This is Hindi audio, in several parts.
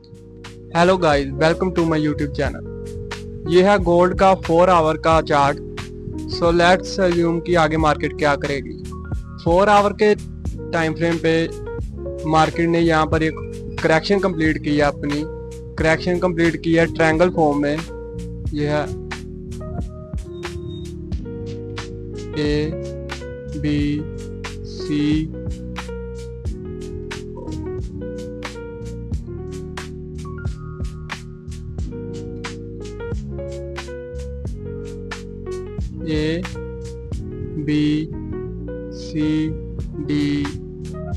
Hello guys, welcome to my YouTube channel. ये है गोल्ड का 4 आवर का चार्ट। सो लेट्स अज्यूम कि आगे मार्केट क्या करेगी। 4 आवर के टाइम फ्रेम पे मार्केट ने यहाँ पर एक करेक्शन कंप्लीट की है, अपनी करेक्शन कंप्लीट की है ट्रायंगल फॉर्म में। ये है A B C A B C D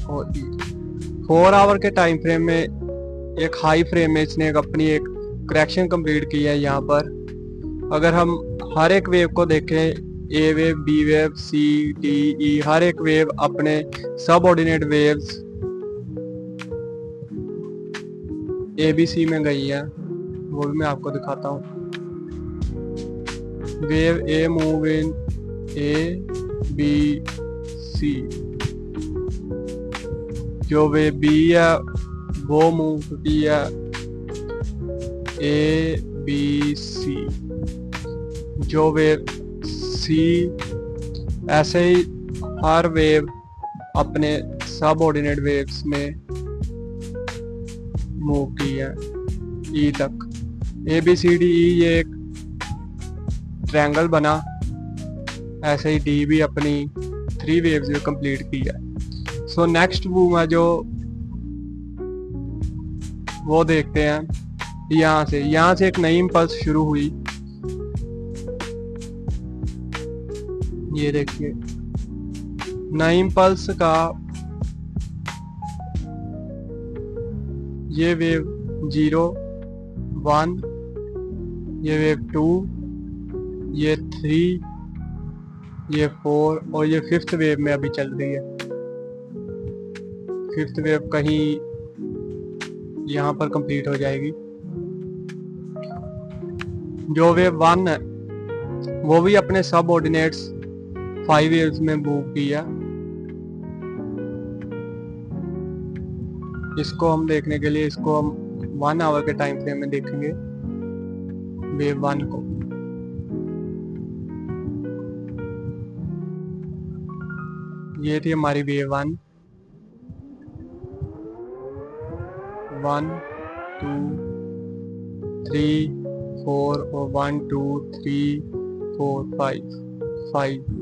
और ई। 4 आवर के टाइम फ्रेम में एक हाई फ्रेम में इसने अपनी एक करेक्शन कंप्लीट की है। यहाँ पर अगर हम हर एक वेव को देखें, A wave, B wave, C, D, E, हर एक वेव अपने subordinate waves A B C में गई है। वो भी मैं आपको दिखाता हूँ। Wave A move in A B C, जो वेव बी है वो मूव की है ए बी सी, जो वेव सी, ऐसे ही हर वेव अपने सब ऑर्डिनेट वेव्स में मूव की है ई तक। ए बी सी डी ई ये एक ट्रायंगल बना, ऐसे ही डी भी अपनी 3 वेव्स में कंप्लीट की है। सो नेक्स्ट मूव है जो वो देखते हैं। यहाँ से एक नई इम्पल्स शुरू हुई। ये देखिए नई इम्पल्स का ये वेव 0, 1, ये वेव 2, ये 3, ये 4 और ये 5th वेव में अभी चल रही है। 5th वेव कहीं यहाँ पर कंप्लीट हो जाएगी। जो वेव 1 है वो भी अपने सब ऑर्डिनेट्स 5 वेव्स में मूव किया। इसको हम देखने के लिए इसको हम 1 आवर के टाइम फ्रेम में देखेंगे वेव 1 को। ये थी हमारी वेव 1, 1 2 3 4 और 1 2 3 4 5 5।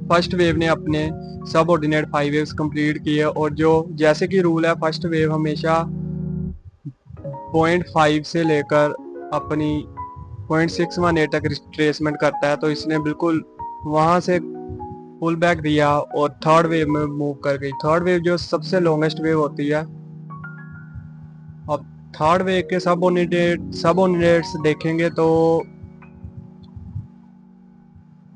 फर्स्ट वेव ने अपने सब ऑर्डिनेट 5 वेव्स कंप्लीट किए और जो जैसे कि रूल है, फर्स्ट वेव हमेशा 0.5 से लेकर अपनी 0.618 तक रिट्रेसमेंट करता है। तो इसने बिल्कुल वहां से पुल बैक दिया और थर्ड वेव में मूव कर गई। थर्ड वेव जो सबसे लॉन्गेस्ट वेव होती है। अब थर्ड वेव के सब ऑर्डिनेट्स देखेंगे तो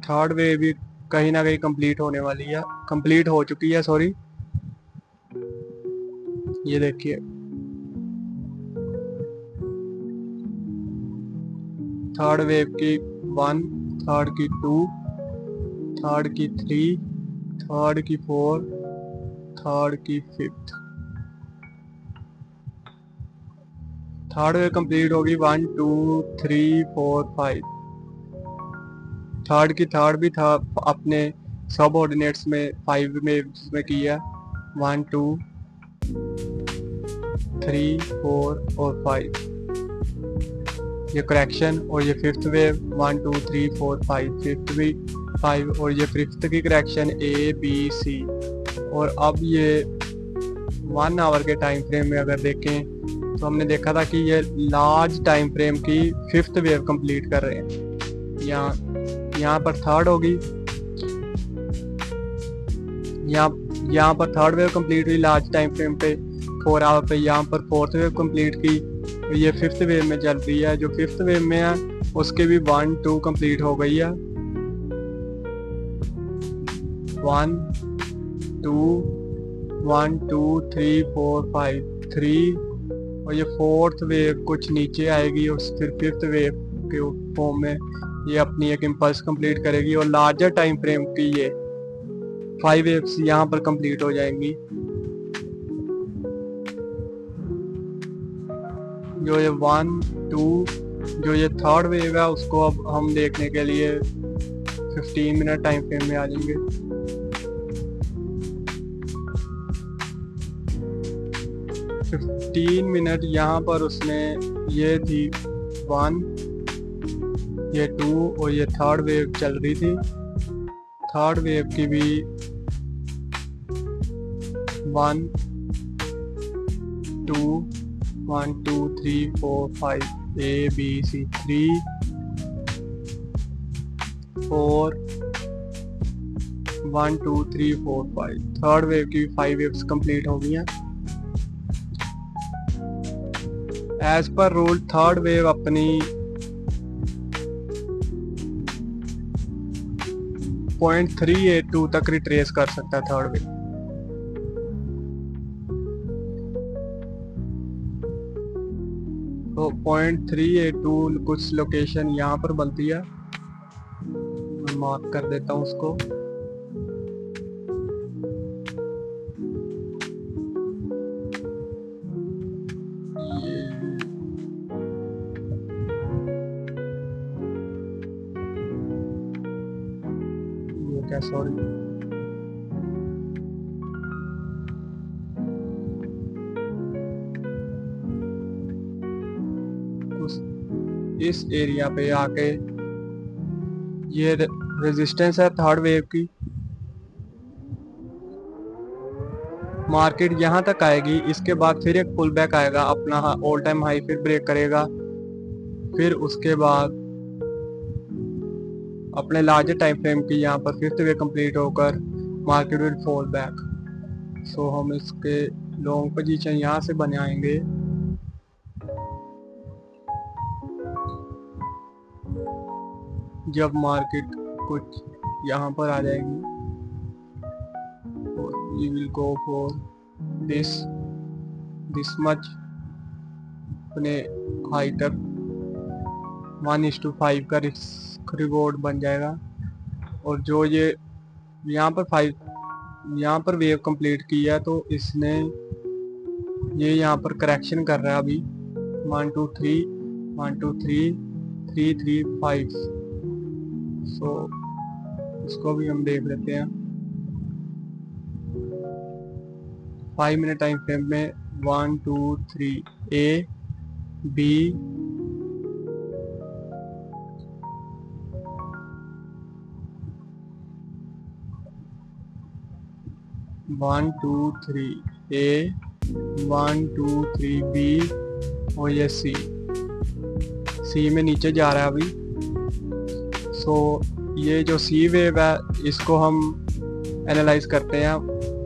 थर्ड वेव भी कहीं ना कहीं कंप्लीट होने वाली है, कंप्लीट हो चुकी है, सॉरी। ये देखिए थर्ड वेव की 1, थर्ड की 2, थर्ड की 3, थर्ड की 4, थर्ड की 5th। थर्ड वेव कंप्लीट होगी 1 2 3 4 5। थर्ड की थर्ड भी था अपने सब ऑर्डिनेट्स में 5 वेव्स में किया, 1 2 3 4 और 5। ये करेक्शन और ये 5th वेव 1 2 3 4 5, 5th भी 5 और ये 5th की करेक्शन ए बी सी। और अब ये 1 आवर के टाइम फ्रेम में अगर देखें तो हमने देखा था कि ये लार्ज टाइम फ्रेम की 5th वेव कंप्लीट कर रहे हैं। यहाँ पर थर्ड होगी, यहाँ पर थर्ड वेव कंप्लीट हुई लार्ज टाइम फ्रेम पे 4 आवर पे। यहाँ पर 4th वेव कंप्लीट की, तो ये 5th वेव में चल रही है। जो 5th वेव में है उसके भी 1 2 कंप्लीट हो गई है, 1 2 1 2 3 4 5 3। और ये 4th वेव कुछ नीचे आएगी और फिर 5th वेव के फॉर्म में ये अपनी एक इम्पल्स कंप्लीट करेगी और लार्जर टाइम फ्रेम की ये 5 वेव्स यहाँ पर कंप्लीट हो जाएंगी। जो ये 1 2 जो ये थर्ड वेव है उसको अब हम देखने के लिए 15 मिनट टाइम फ्रेम में आ जाएंगे। तीन मिनट यहाँ पर उसने ये थी 1 ये 2 और ये थर्ड वेव चल रही थी। थर्ड वेव की भी 1 2 1 2 3 4 5 A B C 3 4 1 2 3 4 5 third wave की 5 वेव्स कंप्लीट हो गई हैं। As per rule third wave अपनी 0.382 तक रिट्रेस कर सकता है थर्ड वेव। तो 0.382 कुछ लोकेशन यहाँ पर बनती है, मैं मार्क कर देता हूँ उसको। ये क्या, सॉरी, इस एरिया पे आके ये रेजिस्टेंस है थर्ड वेव की। मार्केट यहाँ तक आएगी, इसके बाद फिर एक पुल बैक आएगा, अपना ऑल टाइम हाई फिर ब्रेक करेगा, फिर उसके बाद अपने लार्जर टाइम फ्रेम की यहाँ पर फिफ्थ वेव कंप्लीट होकर मार्केट विल फॉल बैक। सो हम इसके लॉन्ग पोजीशन यहाँ से बनाएंगे। जब मार्केट कुछ यहाँ पर आ जाएगी we will go for this much, अपने हाई तक 1:5 का रिस्क रिवॉर्ड बन जाएगा। और जो ये यहाँ पर वेव कंप्लीट किया तो इसने ये यहाँ पर करेक्शन कर रहा है अभी 1 2 3 1 2 3 3 3 5। सो इसको भी हम देख लेते हैं 5 मिनट टाइम फ्रेम में। 1 2 3 A B 1 2 3 A 1 2 3 B और ये C में नीचे जा रहा है अभी। सो ये जो सी वेव है इसको हम एनालाइज करते हैं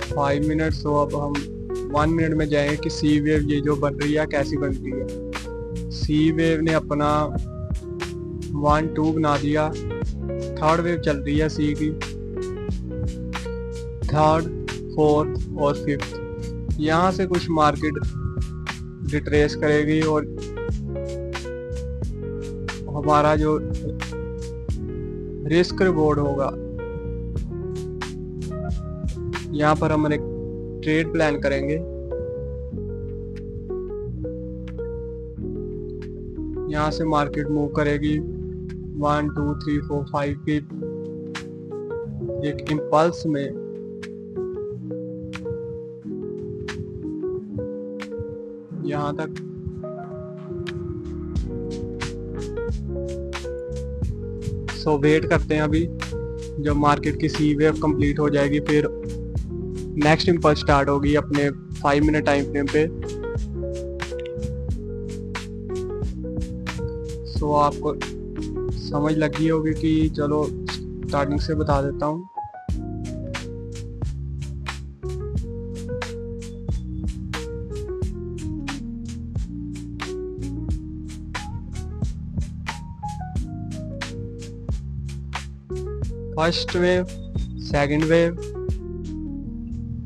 5 मिनट। सो अब हम 1 मिनट में जाएंगे कि सी वेव ये जो बन रही है कैसी बन रही है। सी वेव ने अपना 1 2 बना दिया, थर्ड वेव चल रही है सी की, थर्ड फोर्थ और फिफ्थ। यहाँ से कुछ मार्केट रिट्रेस करेगी और हमारा जो रिस्क रिवॉर्ड होगा यहाँ पर हम एक ट्रेड प्लान करेंगे। यहाँ से मार्केट मूव करेगी 1 2 3 4 5 की एक इम्पल्स में। यहाँ तक सो वेट करते हैं अभी जब मार्केट की सी वेव कंप्लीट हो जाएगी फिर नेक्स्ट इम्पल्स स्टार्ट होगी अपने 5 मिनट टाइम फ्रेम पे। सो आपको समझ लगी होगी कि चलो स्टार्टिंग से बता देता हूँ। फर्स्ट वेव, सेकंड वेव,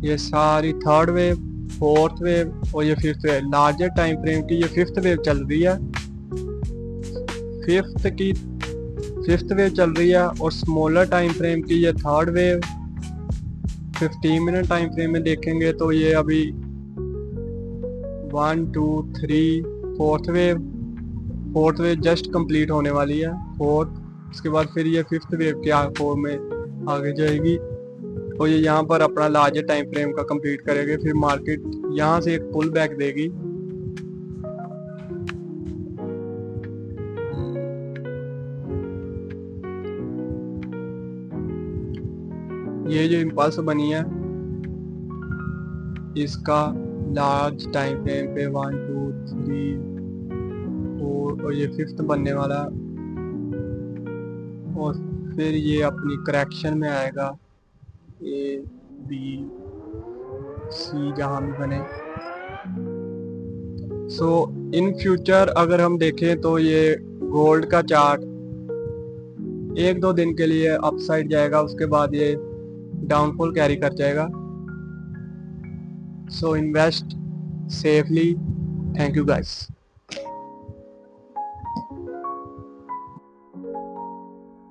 ये सारी थर्ड वेव, फोर्थ वेव और ये fifth wave. Larger time frame की ये फिफ्थ वेव चल रही है, फिफ्थ वेव चल रही है। और स्मॉलर टाइम फ्रेम की ये third wave. 15 minute time frame में देखेंगे तो ये अभी 1 2 3 फोर्थ वेव जस्ट कंप्लीट होने वाली है, फोर्थ। उसके बाद फिर ये फिफ्थ वेव के फॉर्म में आगे जाएगी और ये यहाँ पर अपना लार्जर टाइम फ्रेम का कंप्लीट करेगी। फिर मार्केट यहाँ से एक पुल बैक देगी। ये जो इम्पल्स बनी है इसका लार्ज टाइम फ्रेम पे 1 2 3 4 और ये फिफ्थ बनने वाला, और फिर ये अपनी करेक्शन में आएगा ए बी सी जहाँ भी बने। सो इन फ्यूचर अगर हम देखें तो ये गोल्ड का चार्ट 1-2 दिन के लिए अपसाइड जाएगा, उसके बाद ये डाउनफॉल कैरी कर जाएगा। So invest safely. Thank you guys.